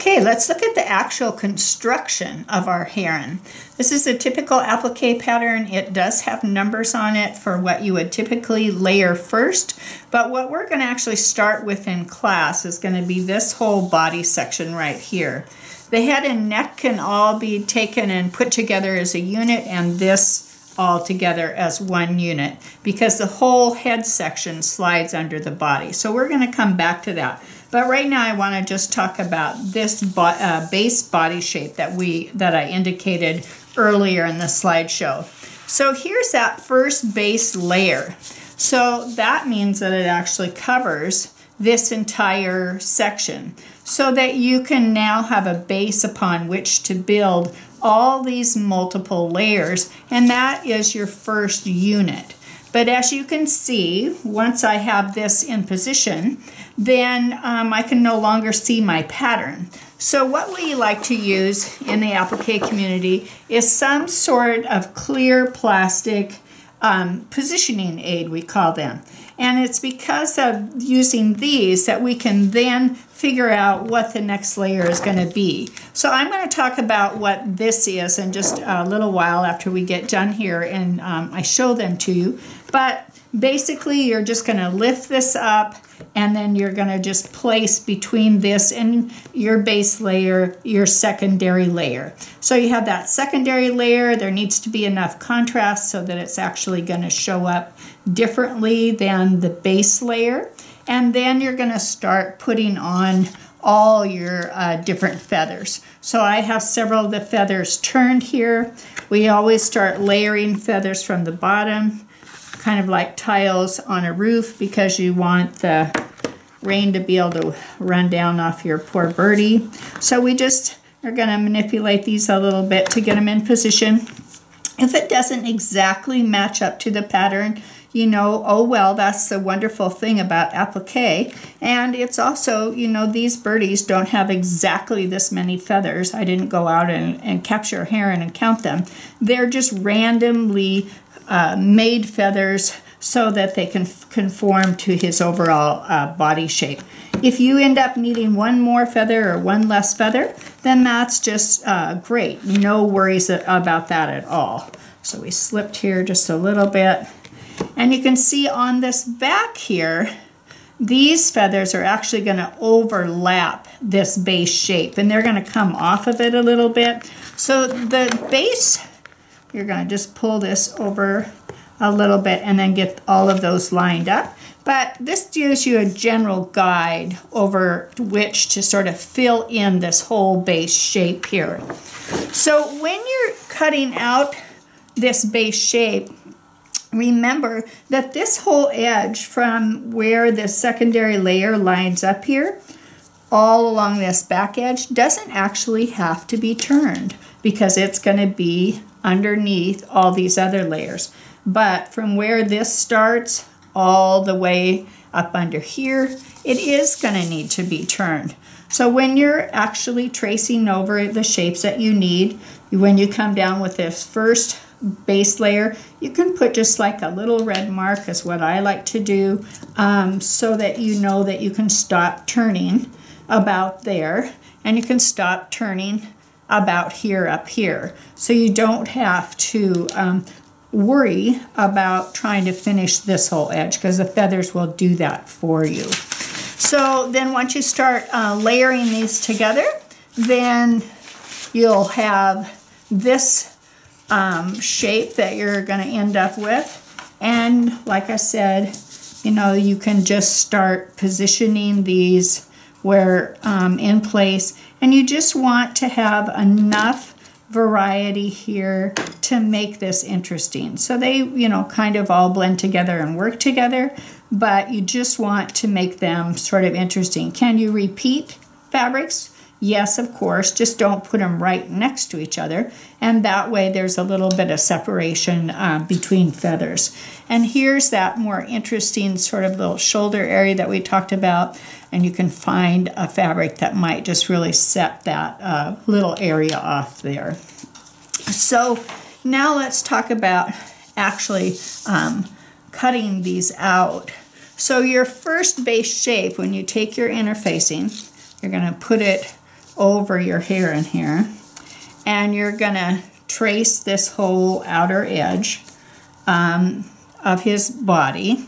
Okay, let's look at the actual construction of our heron. This is a typical applique pattern. It does have numbers on it for what you would typically layer first, but what we're going to actually start with in class is going to be this whole body section right here. The head and neck can all be taken and put together as a unit, and this all together as one unit, because the whole head section slides under the body. So we're going to come back to that. But right now I want to just talk about this base body shape that I indicated earlier in the slideshow. So here's that first base layer. So that means that it actually covers this entire section, so that you can now have a base upon which to build all these multiple layers, and that is your first unit. But as you can see, once I have this in position, then I can no longer see my pattern. So what we like to use in the applique community is some sort of clear plastic positioning aid, we call them. And it's because of using these that we can then figure out what the next layer is going to be. So I'm going to talk about what this is in just a little while after we get done here and I show them to you. But basically you're just going to lift this up, and then you're going to just place between this and your base layer your secondary layer. So you have that secondary layer. There needs to be enough contrast so that it's actually going to show up differently than the base layer. And then you're going to start putting on all your different feathers. So I have several of the feathers turned here. We always start layering feathers from the bottom, kind of like tiles on a roof, because you want the rain to be able to run down off your poor birdie. So we just are going to manipulate these a little bit to get them in position. If it doesn't exactly match up to the pattern, you know, oh well, that's the wonderful thing about applique. And it's also, you know, these birdies don't have exactly this many feathers. I didn't go out and capture a heron and count them. They're just randomly made feathers so that they can conform to his overall body shape. If you end up needing one more feather or one less feather, then that's just great. No worries about that at all. So we slipped here just a little bit. And you can see on this back here, these feathers are actually going to overlap this base shape, and they're going to come off of it a little bit. So the base, you're going to just pull this over a little bit and then get all of those lined up. But this gives you a general guide over which to sort of fill in this whole base shape here. So when you're cutting out this base shape, remember that this whole edge from where the secondary layer lines up here, all along this back edge, doesn't actually have to be turned, because it's going to be underneath all these other layers. But from where this starts all the way up under here, it is going to need to be turned. So when you're actually tracing over the shapes that you need, when you come down with this first base layer, you can put just like a little red mark, is what I like to do, so that you know that you can stop turning about there, and you can stop turning about here up here. So you don't have to worry about trying to finish this whole edge, because the feathers will do that for you. So then once you start layering these together, then you'll have this shape that you're going to end up with. And like I said, you know, you can just start positioning these where in place, and you just want to have enough variety here to make this interesting. So they, you know, kind of all blend together and work together, but you just want to make them sort of interesting. Can you repeat fabrics? Yes, of course, just don't put them right next to each other, and that way there's a little bit of separation between feathers. And here's that more interesting sort of little shoulder area that we talked about, and you can find a fabric that might just really set that little area off there. So now let's talk about actually cutting these out. So your first base shape, when you take your interfacing, you're going to put it over your heron here, and you're gonna trace this whole outer edge of his body.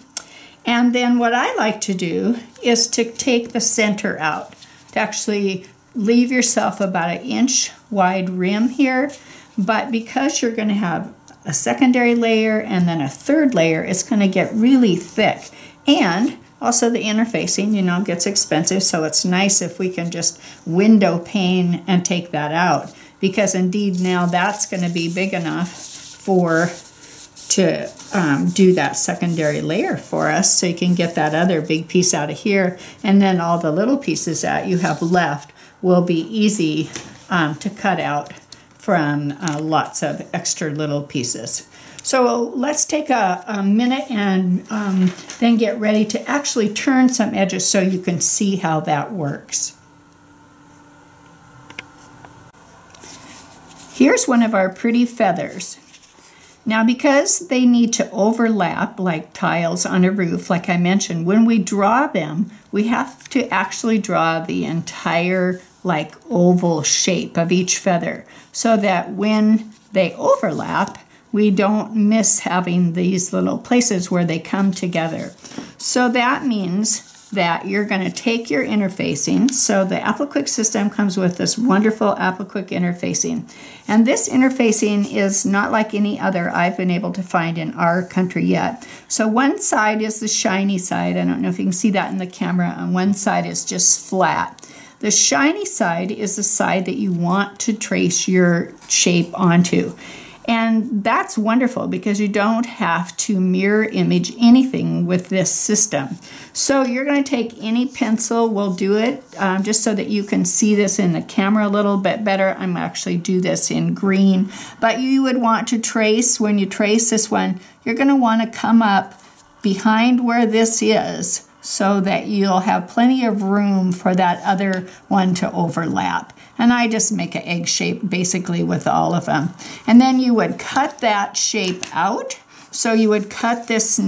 And then what I like to do is to take the center out, to actually leave yourself about an inch wide rim here. But because you're going to have a secondary layer and then a third layer, it's going to get really thick. And also the interfacing, you know, gets expensive, so it's nice if we can just window pane and take that out, because indeed now that's going to be big enough to do that secondary layer for us, so you can get that other big piece out of here, and then all the little pieces that you have left will be easy to cut out from lots of extra little pieces. So let's take a minute and then get ready to actually turn some edges so you can see how that works. Here's one of our pretty feathers. Now, because they need to overlap like tiles on a roof, like I mentioned, when we draw them, we have to actually draw the entire like oval shape of each feather, so that when they overlap, we don't miss having these little places where they come together. So that means that you're going to take your interfacing. So the Aplliquick system comes with this wonderful Aplliquick interfacing. And this interfacing is not like any other I've been able to find in our country yet. So one side is the shiny side. I don't know if you can see that in the camera. And one side is just flat. The shiny side is the side that you want to trace your shape onto. And that's wonderful because you don't have to mirror image anything with this system. So you're going to take any pencil, we'll do it just so that you can see this in the camera a little bit better. I'm actually do this in green, but you would want to trace, when you trace this one, you're going to want to come up behind where this is, so that you'll have plenty of room for that other one to overlap. And I just make an egg shape basically with all of them. And then you would cut that shape out. So you would cut this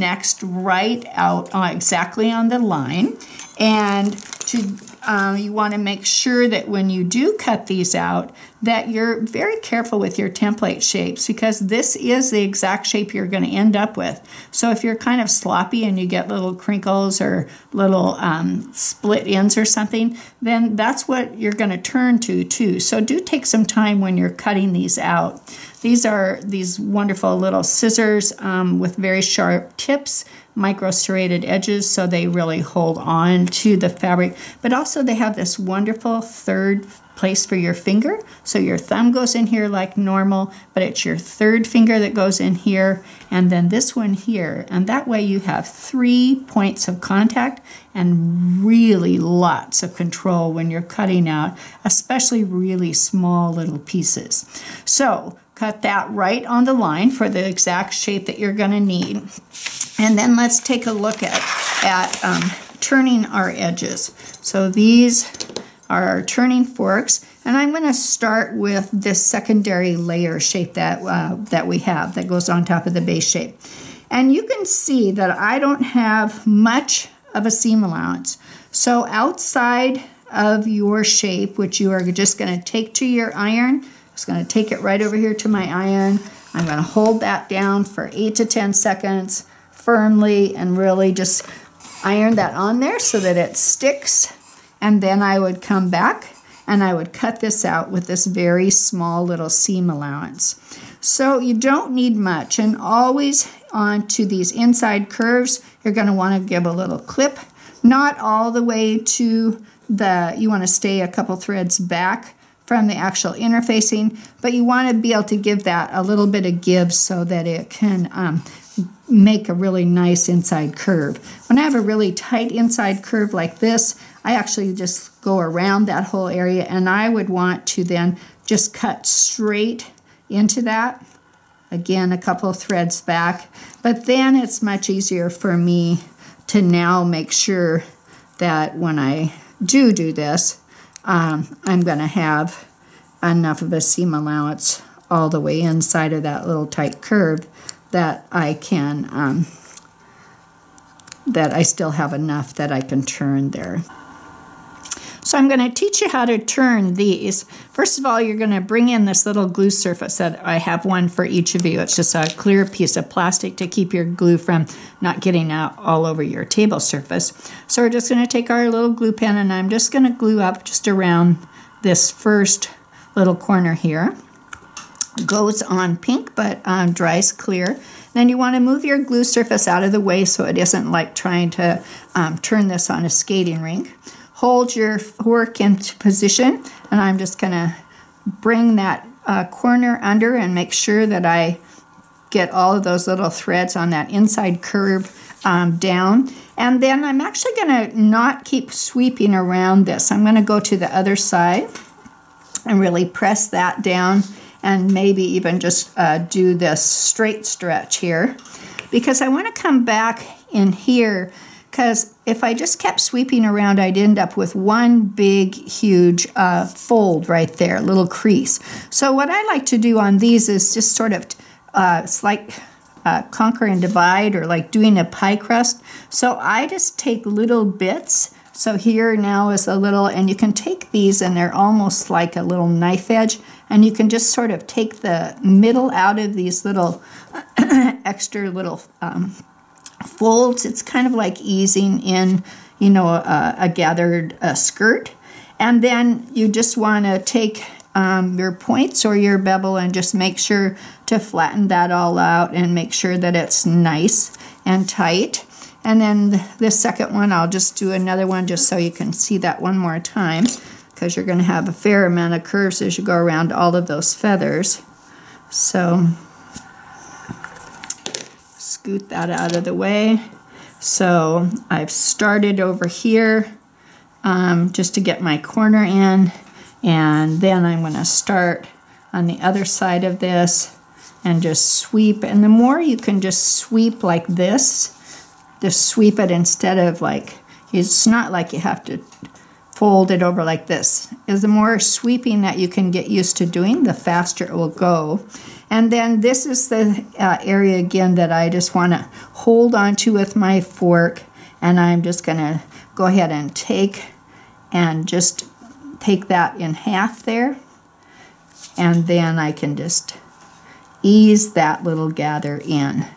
right out exactly on the line. And you want to make sure that when you do cut these out, that you're very careful with your template shapes, because this is the exact shape you're going to end up with. So if you're kind of sloppy and you get little crinkles or little split ends or something, then that's what you're going to turn to too. So do take some time when you're cutting these out. These are these wonderful little scissors with very sharp tips, micro serrated edges, so they really hold on to the fabric. But also they have this wonderful third place for your finger. So your thumb goes in here like normal, but it's your third finger that goes in here, and then this one here. And that way you have 3 points of contact and really lots of control when you're cutting out, especially really small little pieces. So cut that right on the line for the exact shape that you're going to need. And then let's take a look at turning our edges. So these are our turning forks, and I'm going to start with this secondary layer shape that we have that goes on top of the base shape. And you can see that I don't have much of a seam allowance. So outside of your shape, which you are just going to take to your iron, I'm just going to take it right over here to my iron. I'm going to hold that down for 8 to 10 seconds firmly and really just iron that on there so that it sticks. And then I would come back and I would cut this out with this very small little seam allowance. So you don't need much, and always onto these inside curves, you're going to want to give a little clip, not all the way to you want to stay a couple threads back from the actual interfacing, but you want to be able to give that a little bit of give so that it can make a really nice inside curve. When I have a really tight inside curve like this, I actually just go around that whole area, and I would want to then just cut straight into that. Again, a couple of threads back, but then it's much easier for me to now make sure that when I do this, I'm going to have enough of a seam allowance all the way inside of that little tight curve that I can, that I still have enough that I can turn there. So I'm going to teach you how to turn these. First of all, you're going to bring in this little glue surface that I have one for each of you. It's just a clear piece of plastic to keep your glue from not getting out all over your table surface. So we're just going to take our little glue pen and I'm just going to glue up just around this first little corner here. Goes on pink but dries clear. Then you want to move your glue surface out of the way so it isn't like trying to turn this on a skating rink. Hold your fork into position, and I'm just going to bring that corner under and make sure that I get all of those little threads on that inside curve down. And then I'm actually going to not keep sweeping around this. I'm going to go to the other side and really press that down and maybe even just do this straight stretch here, because I want to come back in here, because if I just kept sweeping around, I'd end up with one big, huge fold right there, little crease. So what I like to do on these is just sort of, it's like conquer and divide, or like doing a pie crust. So I just take little bits. So here now is a little, and you can take these and they're almost like a little knife edge, and you can just sort of take the middle out of these little extra little folds. It's kind of like easing in, you know, a gathered skirt. And then you just want to take your points or your bevel and just make sure to flatten that all out and make sure that it's nice and tight. And then the second one, I'll just do another one just so you can see that one more time, because you're going to have a fair amount of curves as you go around all of those feathers. So scoot that out of the way. So I've started over here just to get my corner in, and then I'm going to start on the other side of this and just sweep. And the more you can just sweep like this, just sweep it instead of like, it's not like you have to fold it over like this. Is the more sweeping that you can get used to doing, the faster it will go. And then this is the area again that I just want to hold onto with my fork, and I'm just going to go ahead and take that in half there, and then I can just ease that little gather in.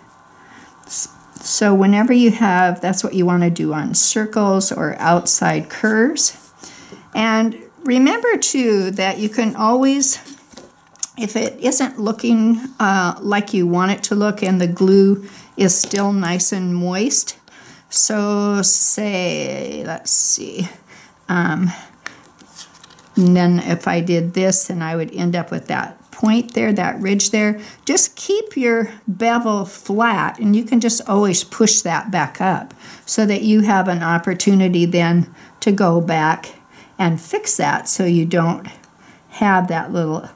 So whenever you have, that's what you want to do on circles or outside curves. And remember too that you can always, if it isn't looking like you want it to look and the glue is still nice and moist, so say, let's see, and then if I did this, then I would end up with that point there, that ridge there. Just keep your bevel flat, and you can just always push that back up so that you have an opportunity then to go back and fix that so you don't have that little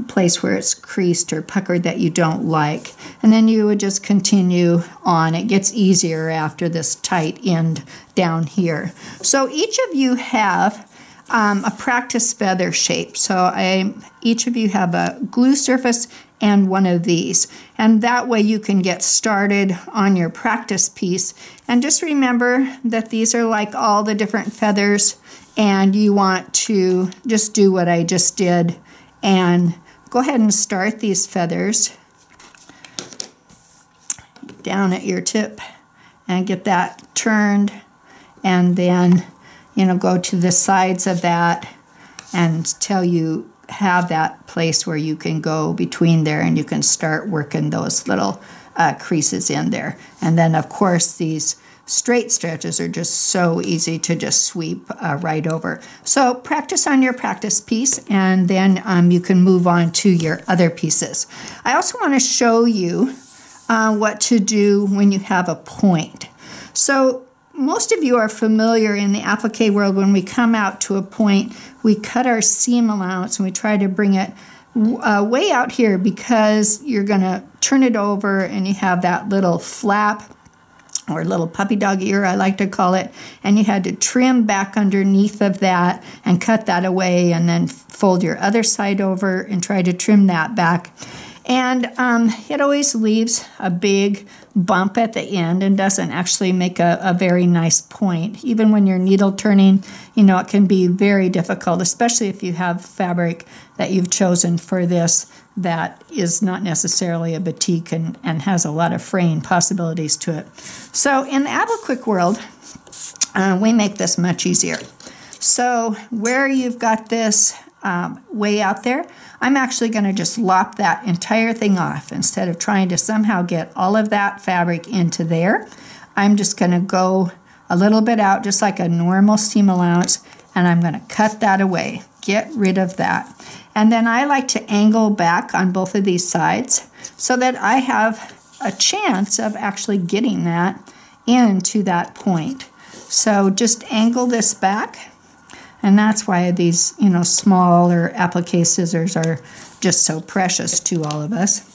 place where it's creased or puckered that you don't like. And then you would just continue on. It gets easier after this tight end down here. So each of you have a practice feather shape. So each of you have a glue surface and one of these. And that way you can get started on your practice piece. And just remember that these are like all the different feathers, and you want to just do what I just did and go ahead and start these feathers down at your tip and get that turned, and then go to the sides of that until you have that place where you can go between there and you can start working those little creases in there. And then, of course, these straight stretches are just so easy to just sweep right over. So practice on your practice piece, and then you can move on to your other pieces. I also want to show you what to do when you have a point. So most of you are familiar in the applique world. When we come out to a point, we cut our seam allowance and we try to bring it way out here, because you're going to turn it over and you have that little flap or little puppy dog ear, I like to call it, and you had to trim back underneath of that and cut that away, and then fold your other side over and try to trim that back. And it always leaves a big bump at the end and doesn't actually make a very nice point. Even when you're needle turning, you know, it can be very difficult, especially if you have fabric that you've chosen for this that is not necessarily a batik and has a lot of fraying possibilities to it. So in the Aplliquick world, we make this much easier. So where you've got this way out there, I'm actually going to just lop that entire thing off. Instead of trying to somehow get all of that fabric into there, I'm just going to go a little bit out, just like a normal seam allowance, and I'm going to cut that away. Get rid of that. And then I like to angle back on both of these sides so that I have a chance of actually getting that into that point. So just angle this back. And that's why these, you know, smaller applique scissors are just so precious to all of us.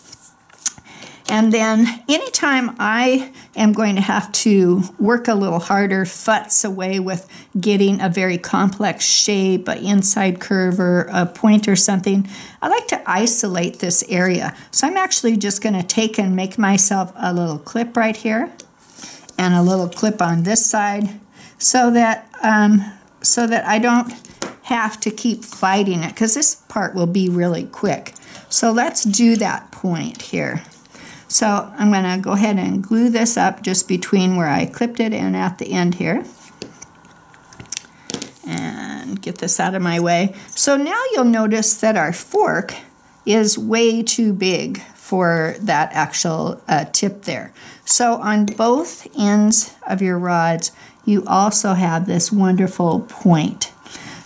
And then anytime I am going to have to work a little harder, futz away with getting a very complex shape, an inside curve or a point or something, I like to isolate this area. So I'm actually just going to take and make myself a little clip right here and a little clip on this side so that I don't have to keep fighting it, because this part will be really quick. So let's do that point here. So I'm going to go ahead and glue this up just between where I clipped it and at the end here. And get this out of my way. So now you'll notice that our fork is way too big for that actual tip there. So on both ends of your rods, you also have this wonderful point.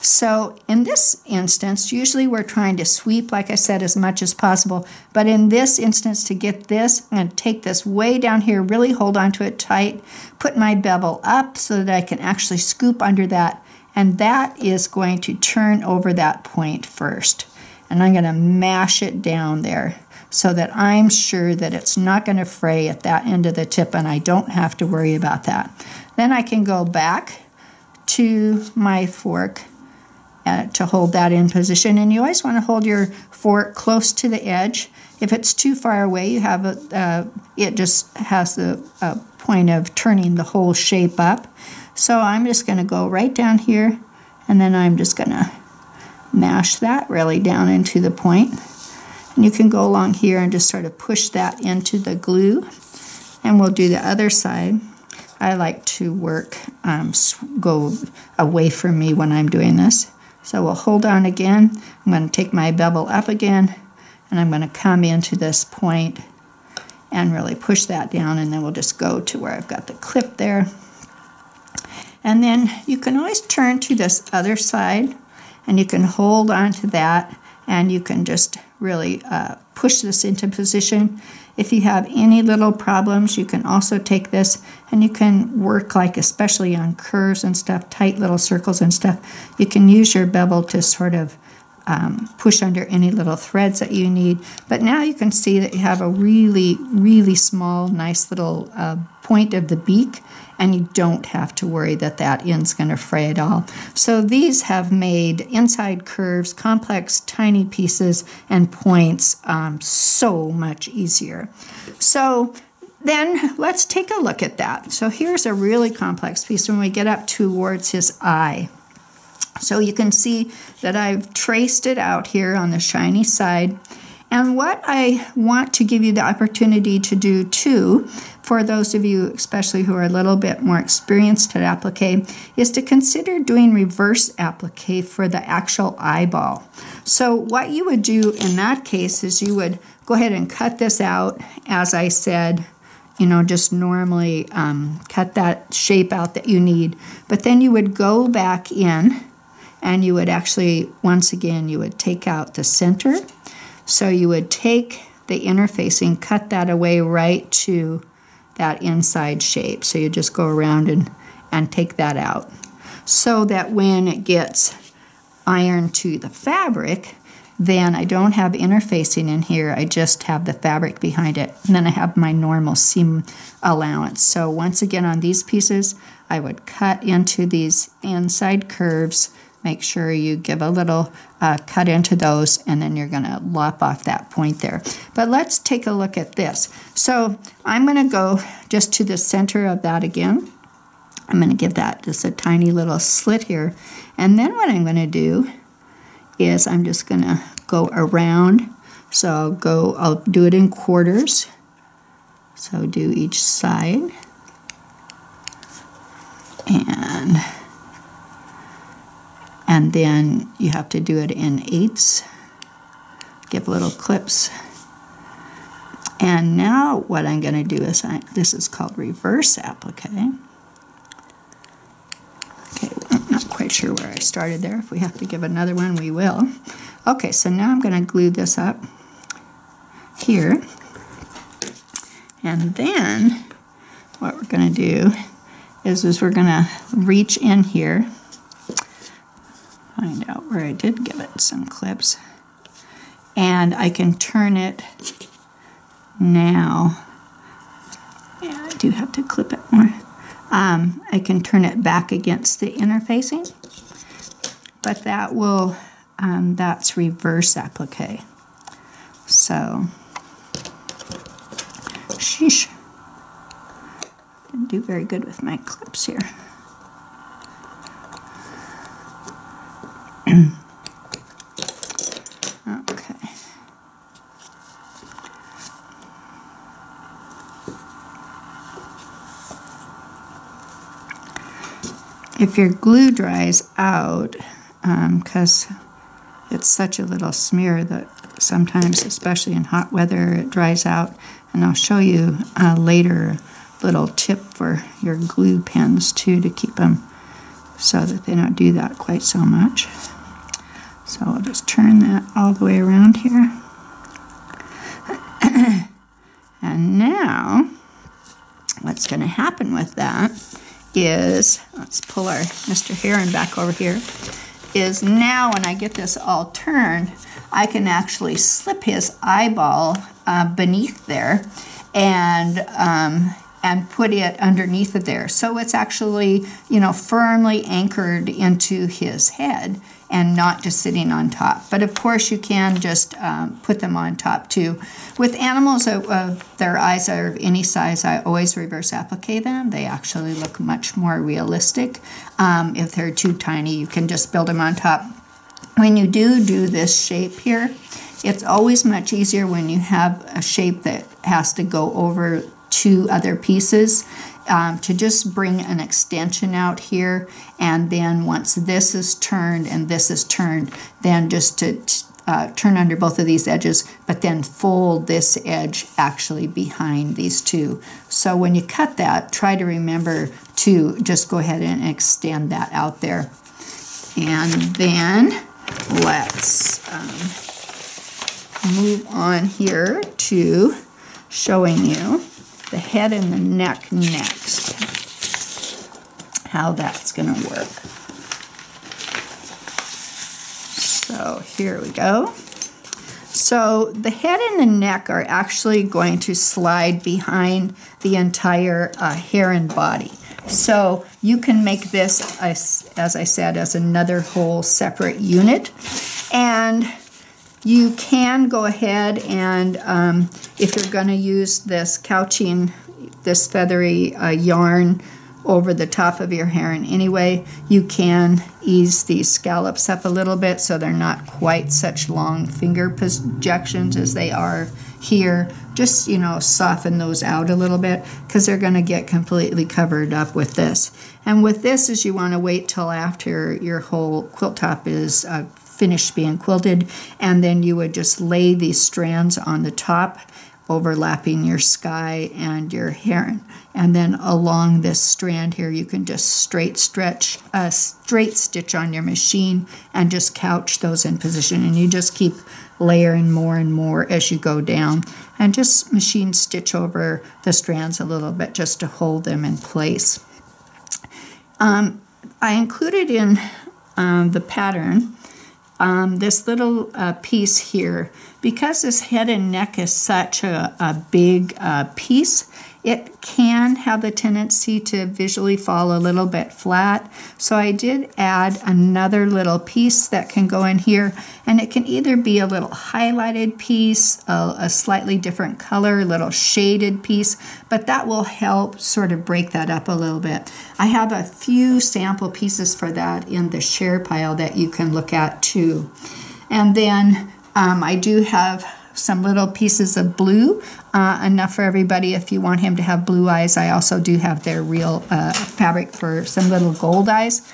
So in this instance, usually we're trying to sweep, like I said, as much as possible. But in this instance, to get this, I'm going to take this way down here, really hold onto it tight, put my bevel up so that I can actually scoop under that. And that is going to turn over that point first. And I'm going to mash it down there so that I'm sure that it's not going to fray at that end of the tip and I don't have to worry about that. Then I can go back to my fork to hold that in position. And you always want to hold your fork close to the edge. If it's too far away, you have it just has the point of turning the whole shape up. So I'm just going to go right down here, and then I'm just going to mash that really down into the point. And you can go along here and just sort of push that into the glue. And we'll do the other side. I like to work, go away from me when I'm doing this. So we'll hold on again. I'm going to take my bevel up again, and I'm going to come into this point and really push that down, and then we'll just go to where I've got the clip there. And then you can always turn to this other side, and you can hold on to that, and you can just really push this into position. If you have any little problems, you can also take this and you can work, like especially on curves and stuff, tight little circles and stuff. You can use your bevel to sort of push under any little threads that you need. But now you can see that you have a really, really small, nice little point of the beak, and you don't have to worry that that end's going to fray at all. So these have made inside curves, complex, tiny pieces, and points so much easier. So then let's take a look at that. So here's a really complex piece when we get up towards his eye. So you can see that I've traced it out here on the shiny side. And what I want to give you the opportunity to do too, for those of you especially who are a little bit more experienced at applique, is to consider doing reverse applique for the actual eyeball. So what you would do in that case is you would go ahead and cut this out, as I said, you know, just normally cut that shape out that you need. But then you would go back in and you would actually, once again, you would take out the center. So you would take the interfacing, cut that away right to that inside shape. So you just go around and take that out. So that when it gets ironed to the fabric, then I don't have interfacing in here. I just have the fabric behind it. And then I have my normal seam allowance. So once again on these pieces, I would cut into these inside curves, make sure you give a little cut into those, and then you're going to lop off that point there. But let's take a look at this. So I'm going to go just to the center of that again. I'm going to give that just a tiny little slit here. And then what I'm going to do is I'm just going to go around. So I'll do it in quarters. So do each side. And then you have to do it in eighths. Give little clips. And now what I'm going to do is, this is called reverse applique. Okay, I'm not quite sure where I started there. If we have to give another one, we will. Okay, so now I'm going to glue this up here. And then what we're going to do is we're going to reach in here, find out where I did give it some clips, and I can turn it now. Yeah, I do have to clip it more. I can turn it back against the inner facing, but that will, that's reverse applique. So, sheesh. Didn't do very good with my clips here. Okay. If your glue dries out, because it's such a little smear that sometimes, especially in hot weather, it dries out. And I'll show you later a little tip for your glue pens too, to keep them so that they don't do that quite so much. So I'll just turn that all the way around here. And now what's going to happen with that is, let's pull our Mr. Heron back over here, is now when I get this all turned, I can actually slip his eyeball beneath there and put it underneath it there. So it's actually, you know, firmly anchored into his head and not just sitting on top. But of course you can just put them on top too. With animals, their eyes are of any size, I always reverse applique them. They actually look much more realistic. If they're too tiny, you can just build them on top. When you do this shape here, it's always much easier when you have a shape that has to go over two other pieces, to just bring an extension out here, and then once this is turned and this is turned, then just to turn under both of these edges, but then fold this edge actually behind these two. So when you cut that, try to remember to just go ahead and extend that out there. And then let's move on here to showing you the head and the neck next, how that's going to work. So here we go. So the head and the neck are actually going to slide behind the entire heron body. So you can make this, as I said, as another whole separate unit. And you can go ahead and, if you're going to use this couching, this feathery yarn over the top of your heron anyway, you can ease these scallops up a little bit so they're not quite such long finger projections as they are here. Just, you know, soften those out a little bit because they're going to get completely covered up with this. And with this is you want to wait till after your whole quilt top is finished being quilted, and then you would just lay these strands on the top, overlapping your sky and your heron. And then along this strand here, you can just straight stitch on your machine and just couch those in position. And you just keep layering more and more as you go down. And just machine stitch over the strands a little bit just to hold them in place. I included in the pattern this little piece here, because this head and neck is such a big piece, it can have the tendency to visually fall a little bit flat. So I did add another little piece that can go in here, and it can either be a little highlighted piece, a slightly different color, a little shaded piece, but that will help sort of break that up a little bit. I have a few sample pieces for that in the share pile that you can look at too. And then I do have some little pieces of blue, enough for everybody if you want him to have blue eyes. I also do have their real fabric for some little gold eyes.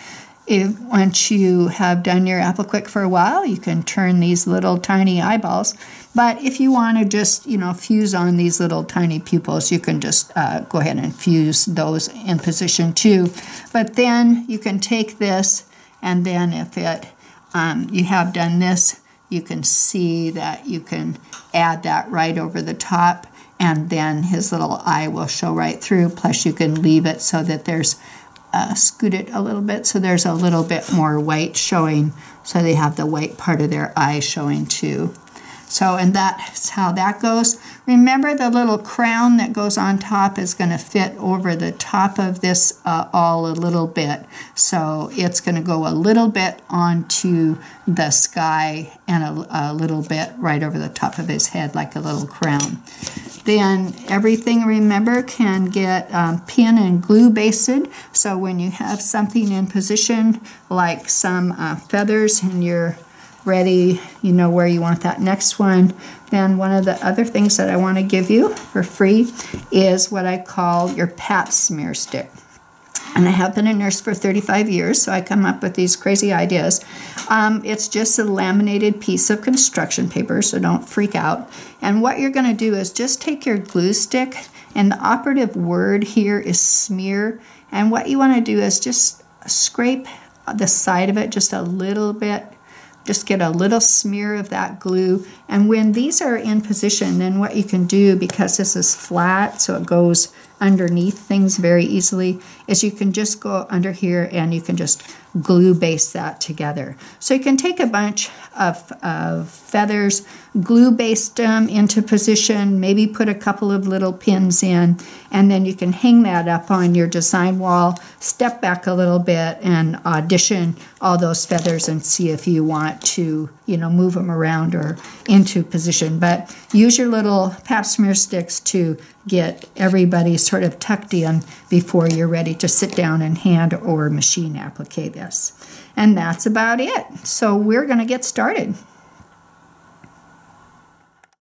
Once you have done your Aplliquick for a while, you can turn these little tiny eyeballs. But if you want to just, fuse on these little tiny pupils, you can just go ahead and fuse those in position too. But then you can take this, and then if you have done this, you can see that you can add that right over the top, and then his little eye will show right through. Plus you can leave it so that there's, scoot it a little bit so there's a little bit more white showing, so they have the white part of their eye showing too. So, and that's how that goes. Remember, the little crown that goes on top is going to fit over the top of this all a little bit. So it's going to go a little bit onto the sky and a little bit right over the top of his head, like a little crown. Then everything, remember, can get pin and glue basted. So when you have something in position, like some feathers, and you're ready, you know where you want that next one, then one of the other things that I want to give you for free is what I call your pat smear stick. And I have been a nurse for 35 years, so I come up with these crazy ideas. It's just a laminated piece of construction paper, so don't freak out. And what you're going to do is just take your glue stick, and the operative word here is smear. And what you want to do is just scrape the side of it just a little bit. Just get a little smear of that glue. And when these are in position, then what you can do, because this is flat, so it goes underneath things very easily, is you can just go under here and you can just glue base that together. So you can take a bunch of feathers, glue baste them into position, maybe put a couple of little pins in, and then you can hang that up on your design wall, step back a little bit, and audition all those feathers and see if you want to, move them around or into position. But use your little pap smear sticks to get everybody sort of tucked in before you're ready to sit down and hand or machine applique this. And that's about it. So we're going to get started.